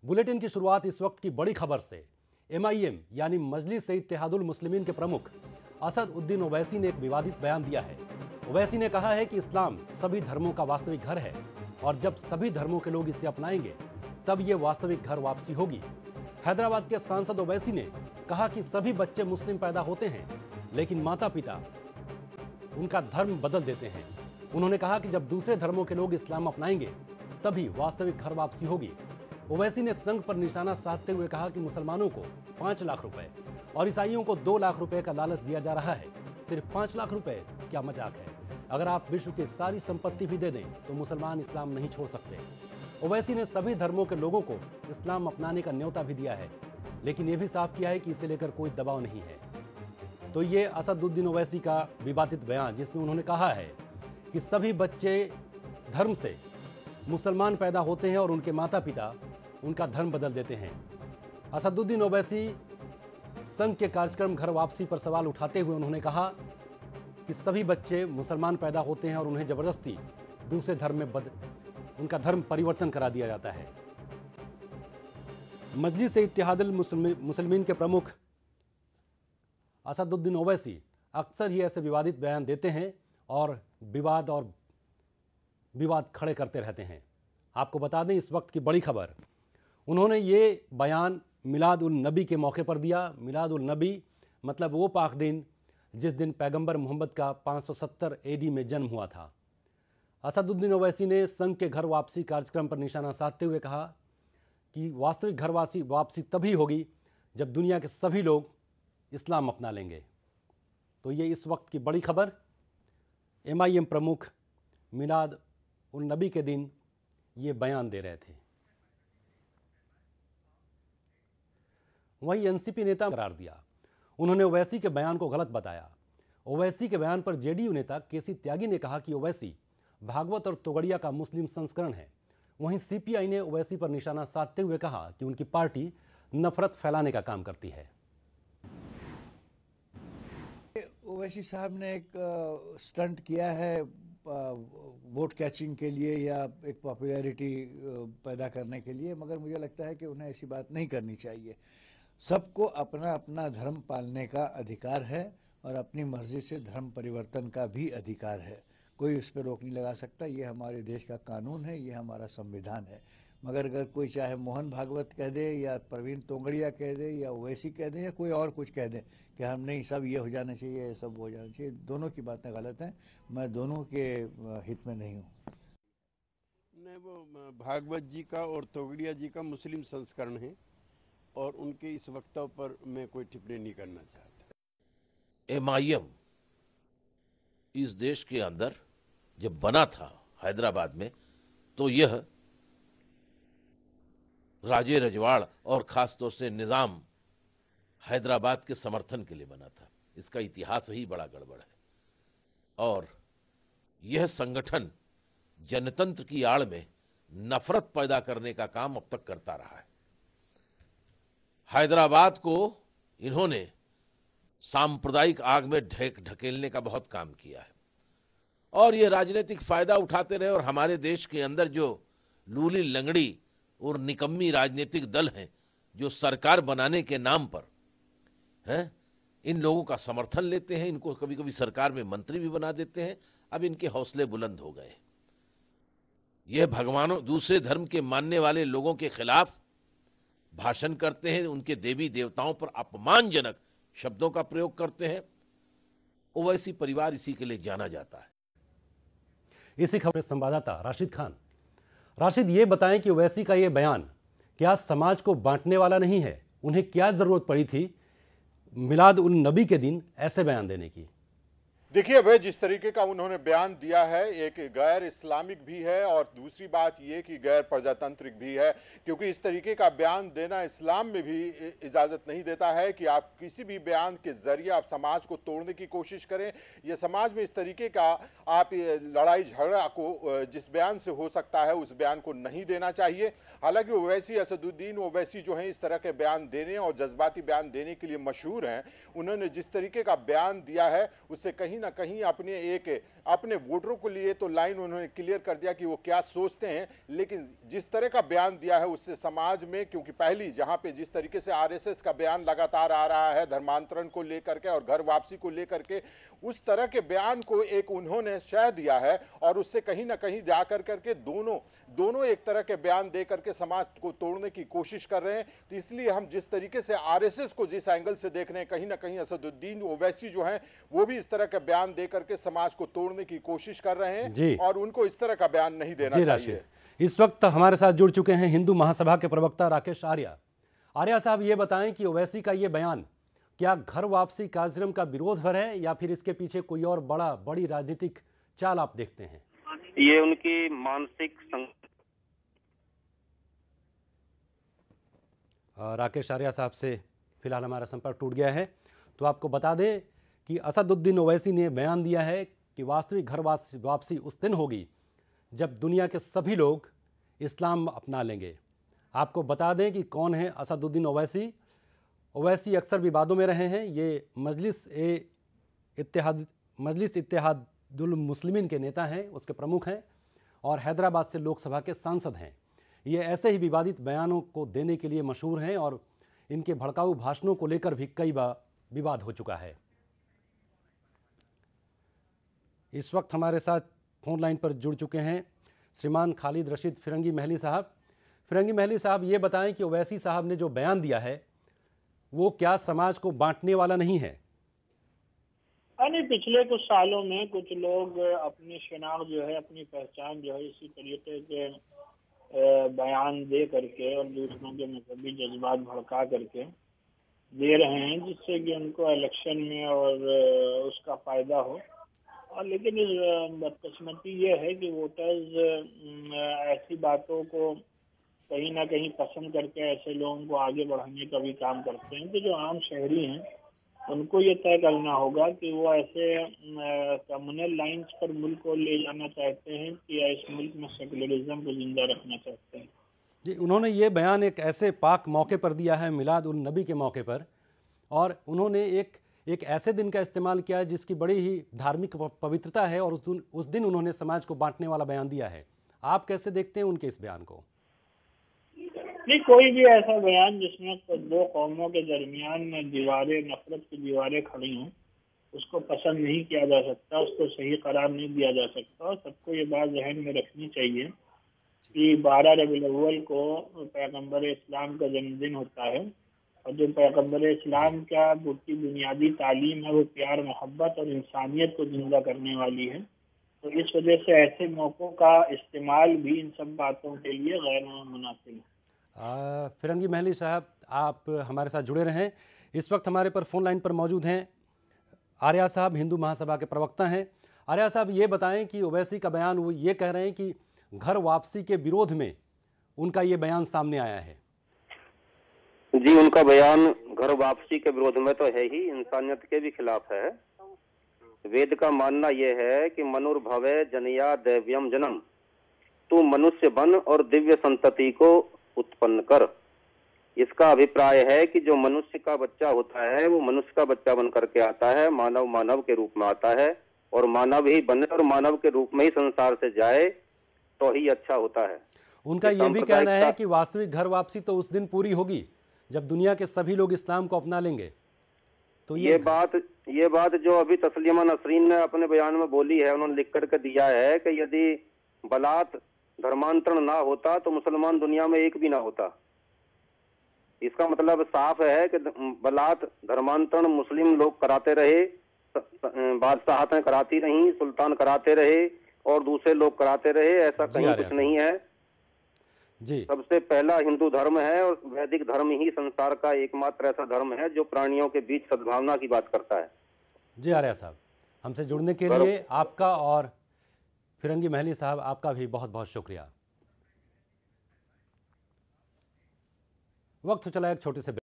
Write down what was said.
Bulletin की शुरुआत इस वक्त की बड़ी खबर से। MIM यानी मजलिस इत्तेहादुल मुस्लिमीन के प्रमुख असद उद्दीन ओवैसी ने एक विवादित बयान दिया है। ओवैसी ने कहा है कि इस्लाम सभी धर्मों का वास्तविक घर है और जब सभी धर्मों के लोग इसे अपनाएंगे तब ये वास्तविक घर वापसी होगी। हैदराबाद के सांसद ओवैसी ने कहा कि सभी बच्चे मुस्लिम पैदा होते हैं लेकिन माता पिता उनका धर्म बदल देते हैं। उन्होंने कहा कि जब दूसरे धर्मों के लोग इस्लाम अपनाएंगे तभी वास्तविक घर वापसी होगी। ओवैसी ने संघ पर निशाना साधते हुए कहा कि मुसलमानों को 5 लाख रुपए और ईसाइयों को 2 लाख रुपए का लालच दिया जा रहा है। सिर्फ 5 लाख रुपए क्या मजाक है? अगर आप विश्व की सारी संपत्ति भी दे दें तो मुसलमान इस्लाम नहीं छोड़ सकते। ओवैसी ने सभी धर्मों के लोगों को इस्लाम अपनाने का न्योता भी दिया है, लेकिन यह भी साफ किया है कि इसे लेकर कोई दबाव नहीं है। तो ये असदुद्दीन ओवैसी का विवादित बयान, जिसमें उन्होंने कहा है कि सभी बच्चे धर्म से मुसलमान पैदा होते हैं और उनके माता पिता उनका धर्म बदल देते हैं। असदुद्दीन ओवैसी संघ के कार्यक्रम घर वापसी पर सवाल उठाते हुए उन्होंने कहा कि सभी बच्चे मुसलमान पैदा होते हैं और उन्हें जबरदस्ती दूसरे धर्म में उनका धर्म परिवर्तन करा दिया जाता है। मजलिस इत्तेहादुल मुस्लिमीन के प्रमुख असदुद्दीन ओवैसी अक्सर ही ऐसे विवादित बयान देते हैं और विवाद खड़े करते रहते हैं। आपको बता दें इस वक्त की बड़ी खबर, उन्होंने ये बयान मिलाद उन नबी के मौके पर दिया। मिलाद उन नबी मतलब वो पाक दिन जिस दिन पैगंबर मोहम्मद का 570 AD में जन्म हुआ था। असदुद्दीन ओवैसी ने संघ के घर वापसी कार्यक्रम पर निशाना साधते हुए कहा कि वास्तविक घर वापसी तभी होगी जब दुनिया के सभी लोग इस्लाम अपना लेंगे। तो ये इस वक्त की बड़ी खबर। MIM प्रमुख मिलाद उन नबी के दिन ये बयान दे रहे थे। वहीं NCP नेता करार दिया। उन्होंने ओवैसी के बयान को गलत बताया। ओवैसी के बयान पर JDU नेता KC त्यागी ने कहा कि ओवैसी भागवत और तोगड़िया का मुस्लिम संस्करण है। वहीं CPI ने ओवैसी पर निशाना साधते हुए कहा कि उनकी पार्टी नफरत फैलाने का काम करती है। ओवैसी साहब ने एक स्टंट किया है वोट कैचिंग के लिए या एक पॉपुलैरिटी पैदा करने के लिए, मगर मुझे लगता है कि उन्हें ऐसी बात नहीं करनी चाहिए। सबको अपना अपना धर्म पालने का अधिकार है और अपनी मर्जी से धर्म परिवर्तन का भी अधिकार है। कोई उस पर रोक नहीं लगा सकता। ये हमारे देश का कानून है, ये हमारा संविधान है। मगर अगर कोई चाहे मोहन भागवत कह दे या प्रवीण तोंगड़िया कह दे या ओवैसी कह दे या कोई और कुछ कह दे कि हम नहीं, सब ये हो जाना चाहिए, ये सब हो जाना चाहिए, दोनों की बातें गलत हैं। मैं दोनों के हित में नहीं हूँ। नहीं, वो भागवत जी का और तोगड़िया जी का मुस्लिम संस्करण है और उनके इस वक्तव्य पर मैं कोई टिप्पणी नहीं करना चाहता। MIM इस देश के अंदर जब बना था हैदराबाद में, तो यह राजे रजवाड़ और खास तौर से निजाम हैदराबाद के समर्थन के लिए बना था। इसका इतिहास ही बड़ा गड़बड़ है और यह संगठन जनतंत्र की आड़ में नफरत पैदा करने का काम अब तक करता रहा है। हैदराबाद को इन्होंने सांप्रदायिक आग में ढकेलने का बहुत काम किया है और ये राजनीतिक फायदा उठाते रहे और हमारे देश के अंदर जो लूली लंगड़ी और निकम्मी राजनीतिक दल हैं जो सरकार बनाने के नाम पर हैं, इन लोगों का समर्थन लेते हैं, इनको कभी कभी सरकार में मंत्री भी बना देते हैं। अब इनके हौसले बुलंद हो गए। यह भगवानों, दूसरे धर्म के मानने वाले लोगों के खिलाफ भाषण करते हैं, उनके देवी देवताओं पर अपमानजनक शब्दों का प्रयोग करते हैं। ओवैसी परिवार इसी के लिए जाना जाता है। इसी खबर संवाददाता राशिद खान। राशिद, ये बताएं कि ओवैसी का ये बयान क्या समाज को बांटने वाला नहीं है? उन्हें क्या जरूरत पड़ी थी मिलाद उन नबी के दिन ऐसे बयान देने की? देखिए वह जिस तरीके का उन्होंने बयान दिया है, एक गैर इस्लामिक भी है और दूसरी बात ये कि गैर प्रजातांत्रिक भी है, क्योंकि इस तरीके का बयान देना इस्लाम में भी इजाज़त नहीं देता है कि आप किसी भी बयान के जरिए आप समाज को तोड़ने की कोशिश करें। यह समाज में इस तरीके का आप लड़ाई झगड़ा को जिस बयान से हो सकता है उस बयान को नहीं देना चाहिए। हालांकि ओवैसी, असदुद्दीन ओवैसी जो हैं इस तरह के बयान देने और जज्बाती बयान देने के लिए मशहूर हैं। उन्होंने जिस तरीके का बयान दिया है उससे कहीं ना कहीं अपने वोटरों को लिए तो लाइन उन्होंने क्लियर कर दिया कि वो क्या सोचते हैं, लेकिन जिस तरह का बयान दिया है उससे समाज में, क्योंकि पहली जहां पे जिस तरीके से आरएसएस का बयान लगातार आ रहा है धर्मांतरण को लेकर के और घर वापसी को लेकर के, उस तरह के बयान को एक उन्होंने शह दिया है और उससे कहीं ना कहीं जाकर करके दोनों एक तरह के बयान दे करके समाज को तोड़ने की कोशिश कर रहे हैं। तो इसलिए हम जिस तरीके से आरएसएस को जिस एंगल से देख रहे हैं, कहीं ना कहीं असदुद्दीन ओवैसी जो हैं वो भी इस तरह के बयान दे करके समाज को तोड़ने की कोशिश कर रहे हैं और उनको इस तरह का बयान नहीं देना चाहिए। इस वक्त हमारे साथ जुड़ चुके हैं हिंदू महासभा के प्रवक्ता राकेश आर्या। आर्या साहब, ये बताएं कि ओवैसी का ये बयान क्या घर वापसी कार्यक्रम का विरोध है या फिर इसके पीछे कोई और बड़ी राजनीतिक चाल आप देखते हैं? ये उनकी मानसिक राकेश आर्या साहब से फिलहाल हमारा संपर्क टूट गया है। तो आपको बता दें कि असदुद्दीन ओवैसी ने बयान दिया है कि वास्तविक घर वापसी उस दिन होगी जब दुनिया के सभी लोग इस्लाम अपना लेंगे। आपको बता दें कि कौन है असदुद्दीन ओवैसी। ओवैसी अक्सर विवादों में रहे हैं। ये मजलिस इत्तेहादुल मुस्लिमीन के नेता हैं, उसके प्रमुख हैं और हैदराबाद से लोकसभा के सांसद हैं। ये ऐसे ही विवादित बयानों को देने के लिए मशहूर हैं और इनके भड़काऊ भाषणों को लेकर भी कई बार विवाद हो चुका है। इस वक्त हमारे साथ फोन लाइन पर जुड़ चुके हैं श्रीमान खालिद रशीद फिरंगी महली साहब। फिरंगी महली साहब, ये बताएं कि ओवैसी साहब ने जो बयान दिया है वो क्या समाज को बांटने वाला नहीं है? नहीं, पिछले कुछ सालों में कुछ लोग अपनी शिनाख्त जो है, अपनी पहचान जो है इसी तरीके के बयान दे करके और दूसरों के मजहबी जज्बात भड़का करके दे रहे हैं, जिससे कि उनको इलेक्शन में और उसका फायदा हो। और लेकिन इस बदकिस्मती ये है कि वोटर्स ऐसी बातों को कहीं ना कहीं पसंद करके ऐसे लोगों को आगे बढ़ाने का भी काम करते हैं। तो जो आम शहरी हैं उनको ये तय करना होगा कि वो ऐसे कम्युनल लाइंस पर मुल्क को ले जाना चाहते हैं कि इस मुल्क में सेकुलरिज्म को जिंदा रखना चाहते हैं। जी, उन्होंने ये बयान एक ऐसे पाक मौके पर दिया है, मिलाद उन नबी के मौके पर, और उन्होंने एक ऐसे दिन का इस्तेमाल किया है जिसकी बड़ी ही धार्मिक पवित्रता है और उस दिन उन्होंने समाज को बांटने वाला बयान दिया है। आप कैसे देखते हैं उनके इस बयान को? नहीं, कोई भी ऐसा बयान जिसमें दो कौमों के दरमियान दीवारें, नफरत की दीवारें खड़ी हों, उसको पसंद नहीं किया जा सकता, उसको सही करार नहीं दिया जा सकता। और सबको ये बात जहन में रखनी चाहिए कि 12 रबीउल अव्वल को पैगंबर इस्लाम का जन्मदिन होता है और जो पैगंबर इस्लाम का की बुनियादी तालीम है वो प्यार, मोहब्बत और इंसानियत को जिंदा करने वाली है। तो इस वजह से ऐसे मौक़ों का इस्तेमाल भी इन सब बातों के लिए गैर मुनासिब है। फिरंगी महली साहब, आप हमारे साथ जुड़े रहें। इस वक्त हमारे पर फोन लाइन पर मौजूद हैं आर्या साहब, हिंदू महासभा के प्रवक्ता हैं। आर्या साहब, ये बताएं कि ओवैसी का बयान, वो ये कह रहे हैं कि घर वापसी के विरोध में उनका ये बयान सामने आया है। जी, उनका बयान घर वापसी के विरोध में तो है ही, इंसानियत के भी खिलाफ है। वेद का मानना यह है कि मनुर्भवे जनया दैव्यम जन्म, तू मनुष्य बन और दिव्य संतति को उत्पन्न कर। इसका अभिप्राय है कि जो मनुष्य का बच्चा होता है वो मनुष्य का बच्चा बन करके आता है, मानव मानव के रूप में आता है और मानव ही बने और मानव के रूप में ही संसार से जाए तो ही अच्छा होता है। उनका ये भी कहना है कि वास्तविक घर वापसी तो उस दिन पूरी होगी जब दुनिया के सभी लोग इस्लाम को अपना लेंगे। तो ये बात जो अभी तस्लीमा नसरीन ने अपने बयान में बोली है, उन्होंने लिख करके दिया है कि यदि बलात् धर्मांतरण ना होता तो मुसलमान दुनिया में एक भी ना होता। इसका मतलब साफ है कि बलात् धर्मांतरण मुस्लिम लोग कराते रहे, बादशाहतें कराती रहीं, सुल्तान कराते रहे और दूसरे लोग कराते रहे, ऐसा कहीं कुछ नहीं है जी। सबसे पहला हिंदू धर्म है और वैदिक धर्म ही संसार का एकमात्र ऐसा धर्म है जो प्राणियों के बीच सद्भावना की बात करता है। जी आर्या साहब, हमसे जुड़ने के लिए आपका और फिरंगी महली साहब आपका भी बहुत बहुत शुक्रिया। वक्त चला एक छोटे से